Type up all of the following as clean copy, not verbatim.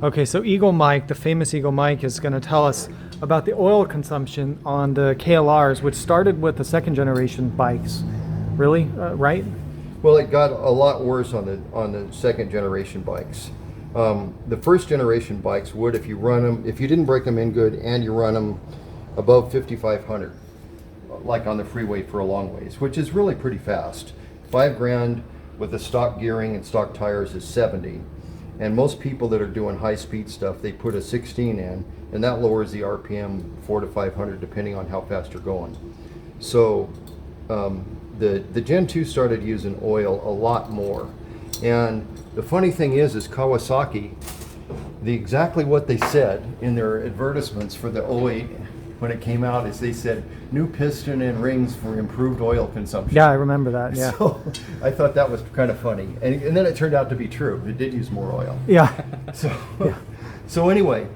Okay, so Eagle Mike, the famous Eagle Mike, is going to tell us about the oil consumption on the KLRs, which started with the second generation bikes. Really? Right? Well, it got a lot worse on the second generation bikes. The first generation bikes would, if you run them, if you didn't break them in good and you run them above 5,500, like on the freeway for a long ways, which is really pretty fast. 5 grand with the stock gearing and stock tires is 70. And most people that are doing high speed stuff, they put a 16 in, and that lowers the RPM 400 to 500 depending on how fast you're going. So the Gen 2 started using oil a lot more. And the funny thing is Kawasaki, exactly what they said in their advertisements for the 08 when it came out is they said new piston and rings for improved oil consumption. Yeah, I remember that. Yeah. So I thought that was kind of funny, and then it turned out to be true. It did use more oil. Yeah. So anyway,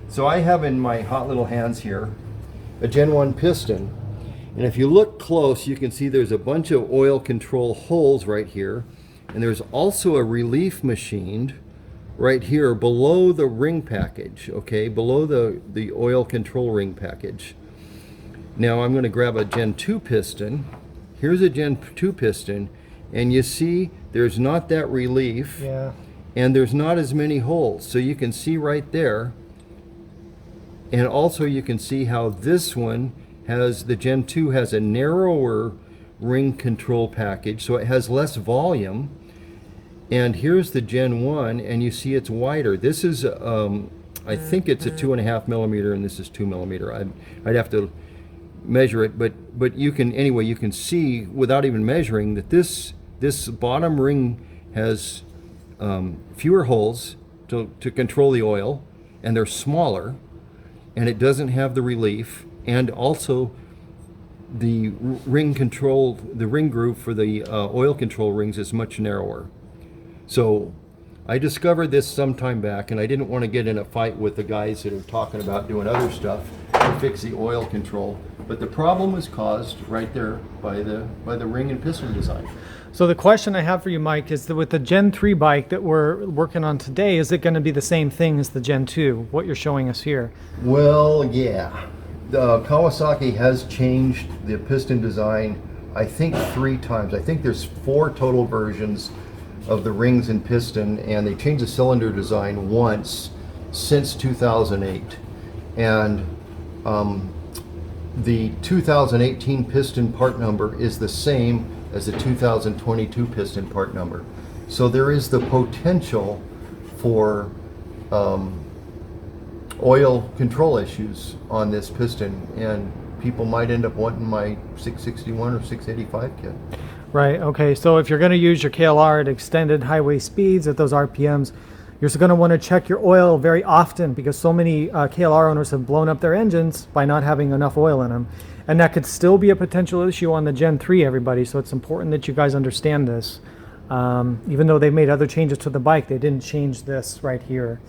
so I have in my hot little hands here a Gen 1 piston, and if you look close, you can see there's a bunch of oil control holes right here, and there's also a relief machined right here below the ring package, okay, below the oil control ring package. Now I'm going to grab a Gen 2 piston. Here's a Gen 2 piston, and you see there's not that relief, Yeah. and there's not as many holes. So you can see right there, and also you can see how this one has, the Gen 2 has a narrower ring control package, so it has less volume. And here's the Gen 1, and you see it's wider. This is, I think it's a 2.5 millimeter, and this is 2 millimeter. I'd have to measure it, but you can, anyway, you can see without even measuring that this bottom ring has fewer holes to control the oil, and they're smaller, and it doesn't have the relief, and also the ring control, the ring groove for the oil control rings is much narrower. So I discovered this some time back, and I didn't want to get in a fight with the guys that are talking about doing other stuff to fix the oil control. But the problem was caused right there by the ring and piston design. So the question I have for you, Mike, is that with the Gen 3 bike that we're working on today, is it going to be the same thing as the Gen 2, what you're showing us here? Well, yeah. The Kawasaki has changed the piston design, I think 3 times. I think there's 4 total versions of the rings and piston, and they changed the cylinder design once since 2008. And the 2018 piston part number is the same as the 2022 piston part number. So there is the potential for oil control issues on this piston, and people might end up wanting my 661 or 685 kit. Right, okay, so if you're going to use your KLR at extended highway speeds at those RPMs, you're going to want to check your oil very often, because so many KLR owners have blown up their engines by not having enough oil in them. And that could still be a potential issue on the Gen 3, everybody, so it's important that you guys understand this. Even though they made other changes to the bike, they didn't change this right here.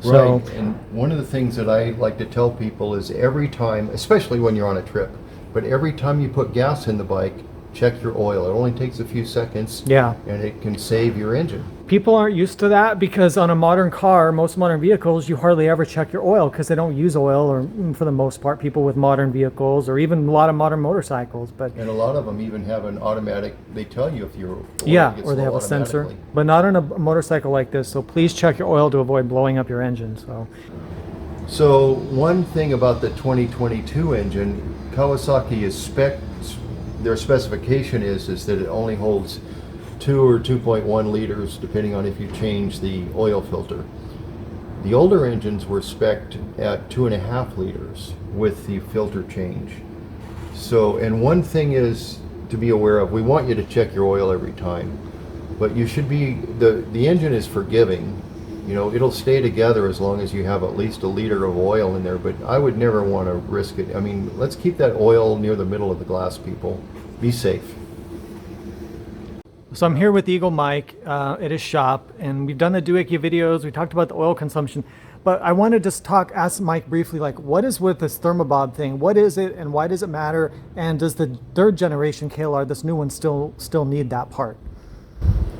So, right, and one of the things that I like to tell people is every time, especially when you're on a trip, but every time you put gas in the bike, check your oil. It only takes a few seconds, yeah, and it can save your engine. People aren't used to that, because on a modern car, most modern vehicles, you hardly ever check your oil because they don't use oil, or for the most part, people with modern vehicles, or even a lot of modern motorcycles. And a lot of them even have an automatic, they tell you if your oil yeah, gets or they low have a sensor, automatically. but not on a motorcycle like this. So please check your oil to avoid blowing up your engine. So one thing about the 2022 engine, Kawasaki is their specification is that it only holds 2 or 2.1 liters, depending on if you change the oil filter. The older engines were spec'd at 2.5 liters with the filter change. So, and one thing is to be aware of, we want you to check your oil every time, but you should be, the engine is forgiving. You know, it'll stay together as long as you have at least a liter of oil in there, but I would never want to risk it. I mean, let's keep that oil near the middle of the glass, people. Be safe. So I'm here with Eagle Mike at his shop, and we've done the doohickey videos. We talked about the oil consumption, but I want to just ask Mike briefly, like, what is with this thermo-bob thing? What is it, and why does it matter? And does the 3rd generation KLR, this new one, still need that part?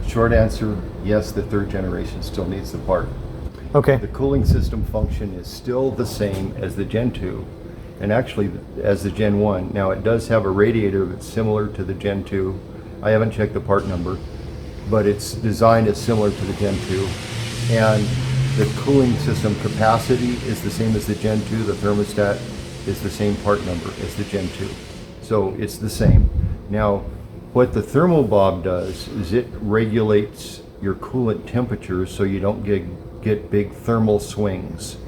Short answer, yes, the 3rd generation still needs the part. Okay. The cooling system function is still the same as the Gen 2, and actually as the Gen 1. Now it does have a radiator that's similar to the Gen 2. I haven't checked the part number, but its design is similar to the Gen 2. And the cooling system capacity is the same as the Gen 2. The thermostat is the same part number as the Gen 2. So it's the same. Now, what the thermo-bob does is it regulates your coolant temperature so you don't get big thermal swings.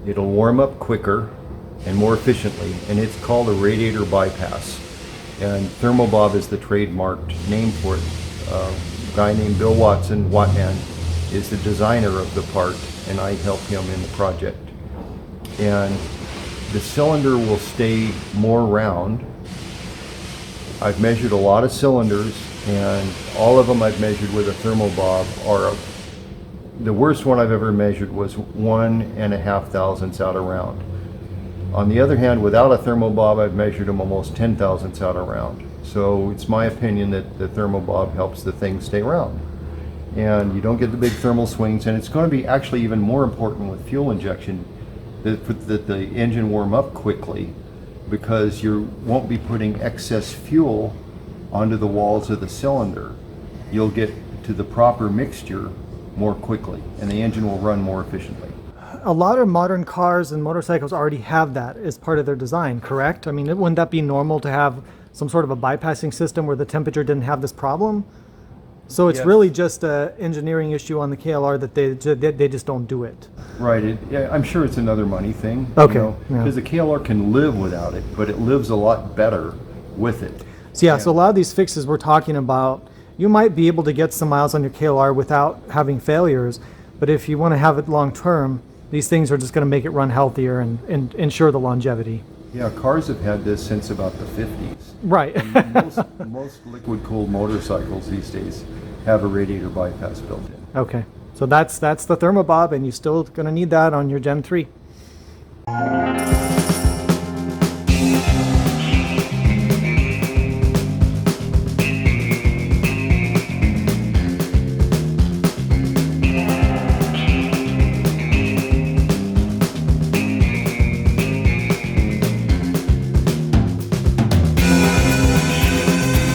It'll warm up quicker and more efficiently, and it's called a radiator bypass. And thermo-bob is the trademarked name for it. A guy named Bill Watson, Wattman, is the designer of the part, and I help him in the project. And the cylinder will stay more round. I've measured a lot of cylinders, and all of them I've measured with a thermo-bob are the worst one I've ever measured was 1.5 thousandths out of round. On the other hand, without a thermo-bob, I've measured them almost 10 thousandths out of round. So it's my opinion that the thermo-bob helps the thing stay round. And you don't get the big thermal swings, and it's going to be actually even more important with fuel injection that the engine warm up quickly, because you won't be putting excess fuel onto the walls of the cylinder. You'll get to the proper mixture more quickly, and the engine will run more efficiently. A lot of modern cars and motorcycles already have that as part of their design, correct? I mean, wouldn't that be normal to have some sort of a bypassing system where the temperature didn't have this problem? So it's Yes. really just an engineering issue on the KLR that they just don't do it. Right. Yeah, I'm sure it's another money thing. Okay, Yeah. yeah. Because the KLR can live without it, but it lives a lot better with it. So yeah, so a lot of these fixes we're talking about, you might be able to get some miles on your KLR without having failures, but if you want to have it long term, these things are just going to make it run healthier and ensure the longevity. Yeah, cars have had this since about the 50s. Right. And most liquid-cooled motorcycles these days have a radiator bypass built in. Okay. So that's the thermo-bob, and you're still going to need that on your Gen 3.